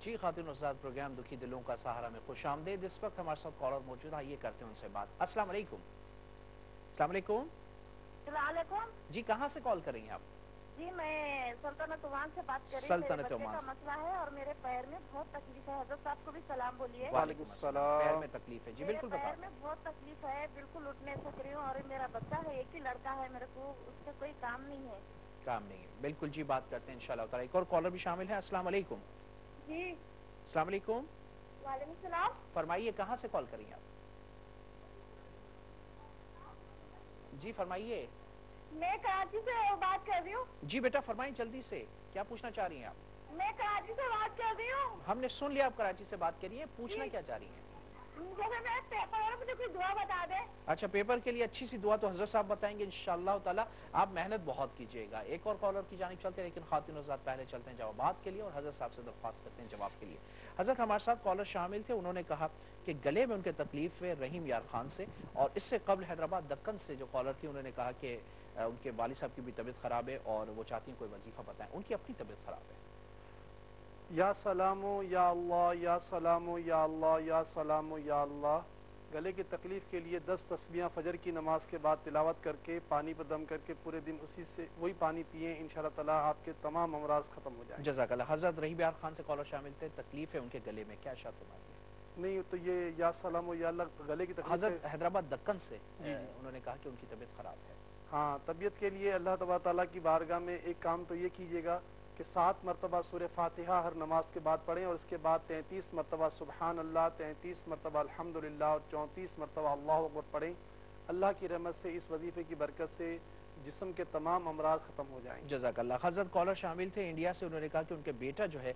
جی خاتون استاد پروگرام دکھی دلوں کا سہارا میں خوش آمدید. اس وقت ہمارے ساتھ کالر موجود ہے, یہ کرتے ہیں ان سے بات. السلام علیکم. السلام علیکم. السلام علیکم. جی کہاں سے کال کر رہی ہیں آپ؟ جی میں سلطنت عمان سے بات کر رہی ہوں. سلطنت عمان کا مسئلہ ہے اور میرے پیر میں بہت تکلیف ہے. حضرت صاحب کو بھی سلام بولیے. وعلیکم السلام. پیر میں تکلیف ہے؟ جی بالکل بتائیں. پیر میں بہت تکلیف ہے, بالکل اٹھ نہیں سک رہی ہوں, اور میرا بچہ ہے, ایک ہی لڑکا ہے میرے کو, اس سے کوئی کام نہیں ہے. کام نہیں ہے, بالکل جی بات کرتے ہیں انشاءاللہ تعالی. ایک اور کالر بھی شامل ہے. السلام علیکم. جی السلام علیکم. وعلیکم السلام. فرمائیے کہاں سے کال کری آپ؟ جی فرمائیے. میں کراچی سے بات کر رہی ہوں. جی بیٹا فرمائیں جلدی سے, کیا پوچھنا چاہ رہی ہیں آپ؟ میں کراچی سے بات کر رہی ہوں. ہم نے سن لیا آپ کراچی سے بات کریے, پوچھنا کیا چاہ رہی ہیں؟ جیسے میں پیپر ہے, مجھے کوئی دعا بتا دے. اچھا پیپر کے لیے اچھی سی دعا تو حضرت صاحب بتائیں گے انشاءاللہ تعالی. آپ محنت بہت کیجئے گا. ایک اور کالر کی جانب چلتے ہیں, لیکن خاتون حضرات پہلے چلتے ہیں جوابات کے لیے, اور حضرت صاحب سے درخواست کرتے ہیں جواب کے لیے. حضرت ہمارے ساتھ کالر شامل تھے, انہوں نے کہا کہ گلے میں ان کے تکلیف ہے رحیم یار خان سے, اور اس سے قبل حیدرآباد دکن سے جو کالر تھی انہوں نے کہا کہ ان کے والد صاحب کی بھی طبیعت خراب ہے اور وہ چاہتی ہیں کوئی وظیفہ بتائیں. ان کی اپنی طبیعت خراب ہے. یا سلامو یا اللہ, یا سلامو یا اللہ, یا سلامو یا اللہ. گلے کی تکلیف کے لیے 10 تسبیحاں فجر کی نماز کے بعد تلاوت کر کے پانی پر دم کر کے پورے دن اسی سے وہی پانی پئیں, انشاءاللہ تعالی آپ کے تمام امراض ختم ہو جائیں. جزاک اللہ. حضرت رحیم یار خان سے کالر شامل تھے, تکلیف ہے ان کے گلے میں, کیا ارشاد فرمائیے؟ نہیں تو یہ یا سلامو یا اللہ گلے کی تکلیف. حضرت حیدرآباد دکن سے انہوں نے کہا کہ ان کی طبیعت خراب ہے. ہاں, طبیعت کے لیے اللہ تبارک تعالیٰ کی بارگاہ میں ایک کام تو یہ کیجیے گا کہ 7 مرتبہ سورہ فاتحہ ہر نماز کے بعد پڑھیں, اور اس کے بعد 33 مرتبہ سبحان اللہ, 33 مرتبہ الحمدللہ اور 34 مرتبہ اللہ اکبر پڑھیں. اللہ کی رحمت سے اس وظیفے کی برکت سے جسم کے تمام امراض ختم ہو جائیں. جزاک اللہ. حضرت کالر شامل تھے انڈیا سے, انہوں نے کہا کہ ان کے بیٹا جو ہے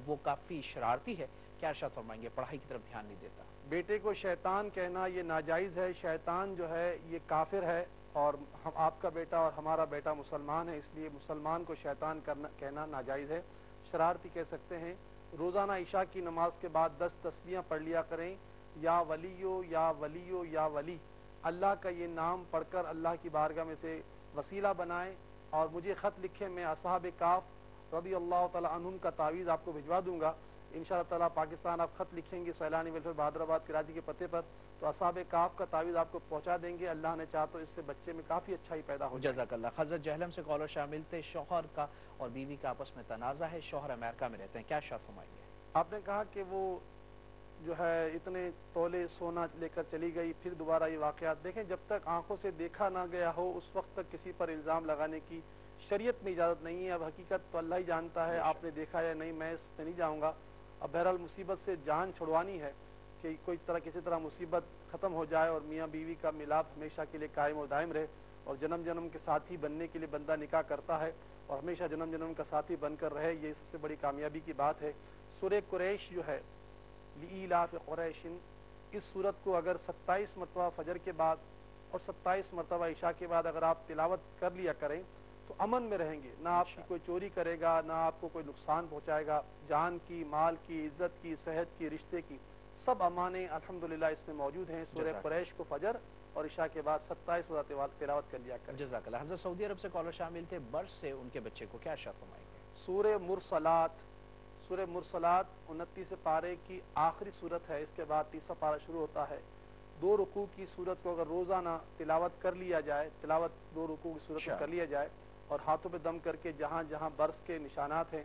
وہ کافی شرارتی ہے, کیا ارشاد فرمائیں گے؟ پڑھائی کی طرف دھیان نہیں دیتا. بیٹے کو شیطان کہنا یہ ناجائز ہے. شیطان جو ہے یہ کافر ہے, اور آپ کا بیٹا اور ہمارا بیٹا مسلمان ہے, اس لیے مسلمان کو شیطان کہنا ناجائز ہے. شرارتی کہہ سکتے ہیں. روزانہ عشاء کی نماز کے بعد 10 تسبیحاں پڑھ لیا کریں. یا ولیو یا ولیو یا ولی, اللہ کا یہ نام پڑھ کر اللہ کی بارگاہ میں سے وسیلہ بنائیں, اور مجھے خط لکھیں, میں اصحاب کاف رضی اللہ تعالی عنہم کا تعویذ آپ کو بھجوا دوں گا. انشاءاللہ تعالی پاکستان آپ خط لکھیں گے سیلانی ویلفیئر بہادر آباد کراچی کے پتے پر, تو اصحاب کاف کا تعویذ آپ کو پہنچا دیں گے. اللہ نے چاہا تو اس سے بچے میں کافی اچھائی پیدا ہو جائے. جزاک اللہ. حضرت جہلم سے کالر شامل تھے, شوہر کا اور بیوی کا آپس میں تنازع ہے, شوہر امریکہ میں رہتے ہیں, کیا ارشاد فرمائیے؟ آپ نے کہا کہ وہ جو ہے اتنے تولے سونا لے کر چلی گئی, پھر دوبارہ یہ واقعات دیکھیں. جب تک آنکھوں سے دیکھا نہ گیا ہو اس وقت تک کسی پر الزام لگانے کی شریعت میں اجازت نہیں ہے. اب حقیقت تو اللہ ہی جانتا ہے, آپ نے دیکھا یا نہیں, میں اس پہ نہیں جاؤں گا. اب بہرحال مصیبت سے جان چھڑوانی ہے کہ کوئی کسی طرح مصیبت ختم ہو جائے, اور میاں بیوی کا ملاپ ہمیشہ کے لیے قائم و دائم رہے, اور جنم جنم کے ساتھی بننے کے لیے بندہ نکاح کرتا ہے, اور ہمیشہ جنم جنم کا ساتھی بن کر رہے, یہ سب سے بڑی کامیابی کی بات ہے. سورہ قریش جو ہے لإیلاف قریش, اس صورت کو اگر 27 مرتبہ فجر کے بعد اور 27 مرتبہ عشاء کے بعد اگر آپ تلاوت کر لیا کریں تو امن میں رہیں گے. نہ آپ کی کوئی چوری کرے گا, نہ آپ کو کوئی نقصان پہنچائے گا. جان کی, مال کی, عزت کی, صحت کی, رشتے کی, سب امانیں الحمدللہ اس میں موجود ہیں. سورہ قریش کو فجر اور عشاء کے بعد 27 مرتبہ تلاوت کر لیا کریں. جزاک اللہ. حضرت سعودی عرب سے کالر شامل تھے, برس سے ان کے بچے کو, کیا ارشاد فرمائیں گے؟ سورہ مرسلات, سورہ مرسلات 29 پارے کی آخری صورت ہے, اس کے بعد 30واں پارہ شروع ہوتا ہے. 2 رکوع کی صورت کو اگر روزانہ تلاوت کر لیا جائے, تلاوت 2 رکوع کی صورت میں کر لیا جائے, اور ہاتھوں پہ دم کر کے جہاں جہاں برس کے نشانات ہیں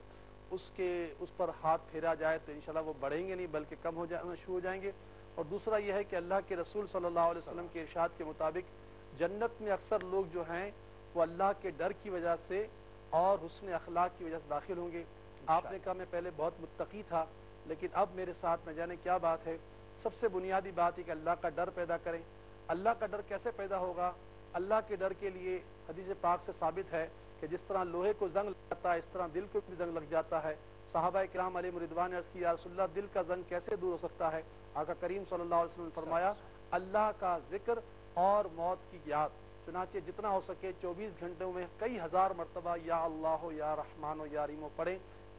اس پر ہاتھ پھیرا جائے تو انشاءاللہ وہ بڑھیں گے نہیں بلکہ کم ہو شروع ہو جائیں گے. اور دوسرا یہ ہے کہ اللہ کے رسول صلی اللہ علیہ وسلم کے ارشاد کے مطابق جنت میں اکثر لوگ جو ہیں وہ اللہ کے ڈر کی وجہ سے اور حسن اخلاق کی وجہ سے داخل ہوں گے. آپ نے کہا میں پہلے بہت متقی تھا, لیکن اب میرے ساتھ نہ جانے کیا بات ہے. سب سے بنیادی بات ہے کہ اللہ کا ڈر پیدا کریں. اللہ کا ڈر کیسے پیدا ہوگا؟ اللہ کے ڈر کے لیے حدیث پاک سے ثابت ہے کہ جس طرح لوہے کو زنگ لگ جاتا ہے اس طرح دل کو بھی زنگ لگ جاتا ہے. صحابہ کرام علیہ رضوان نے عرض کی, یا رسول اللہ دل کا زنگ کیسے دور ہو سکتا ہے؟ آقا کریم صلی اللہ علیہ وسلم نے فرمایا, اللہ کا ذکر اور موت کی یاد. چنانچہ جتنا ہو سکے 24 گھنٹوں میں کئی ہزار مرتبہ یا اللہ یا رحمان و یا رحیم پڑھیں.